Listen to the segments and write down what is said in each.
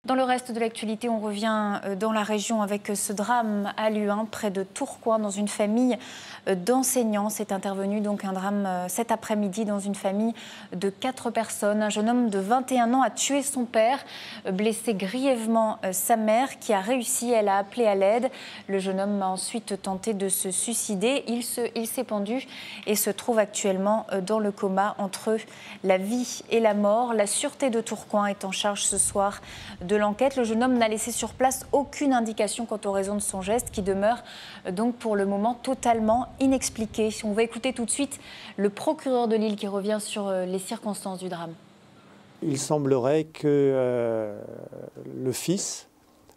Dans le reste de l'actualité, on revient dans la région avec ce drame à Luhain, près de Tourcoing, dans une famille d'enseignants. C'est intervenu donc un drame cet après-midi dans une famille de 4 personnes. Un jeune homme de 21 ans a tué son père, blessé grièvement sa mère qui a réussi, elle a appelé à l'aide. Le jeune homme a ensuite tenté de se suicider. Il s'est pendu et se trouve actuellement dans le coma entre la vie et la mort. La sûreté de Tourcoing est en charge ce soir de l'enquête. Le jeune homme n'a laissé sur place aucune indication quant aux raisons de son geste qui demeure donc pour le moment totalement inexpliqué. On va écouter tout de suite le procureur de Lille qui revient sur les circonstances du drame. Il semblerait que le fils,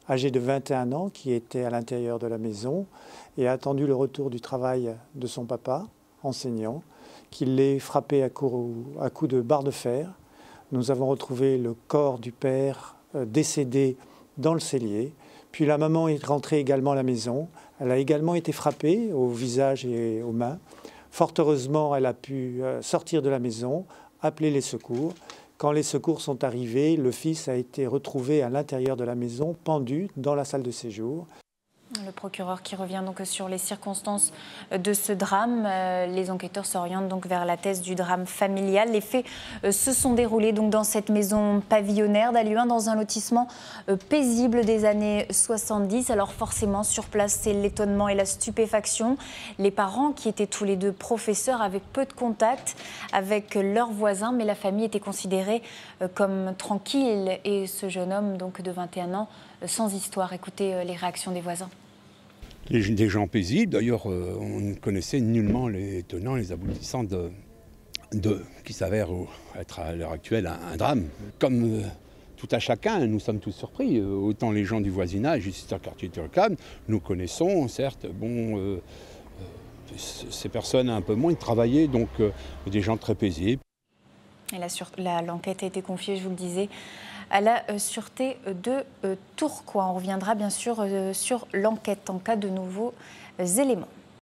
âgé de 21 ans, qui était à l'intérieur de la maison et a attendu le retour du travail de son papa, enseignant, qu'il l'ait frappé à coups de barre de fer. Nous avons retrouvé le corps du père décédée dans le cellier. Puis la maman est rentrée également à la maison. Elle a également été frappée au visage et aux mains. Fort heureusement, elle a pu sortir de la maison, appeler les secours. Quand les secours sont arrivés, le fils a été retrouvé à l'intérieur de la maison, pendu dans la salle de séjour. Le procureur qui revient donc sur les circonstances de ce drame. Les enquêteurs s'orientent donc vers la thèse du drame familial. Les faits se sont déroulés donc dans cette maison pavillonnaire d'Aluhain, dans un lotissement paisible des années 70. Alors forcément, sur place, c'est l'étonnement et la stupéfaction. Les parents, qui étaient tous les deux professeurs, avaient peu de contact avec leurs voisins, mais la famille était considérée comme tranquille. Et ce jeune homme donc de 21 ans, sans histoire. Écoutez les réactions des voisins. Des gens paisibles, d'ailleurs on ne connaissait nullement les tenants, les aboutissants qui s'avère être à l'heure actuelle un drame. Comme tout à chacun, nous sommes tous surpris, autant les gens du voisinage, ici dans le quartier Turcan, nous connaissons, certes, ces personnes un peu moins travaillaient, donc des gens très paisibles. Et l'enquête a été confiée, je vous le disais, à la sûreté de Tourcoing. On reviendra bien sûr sur l'enquête en cas de nouveaux éléments.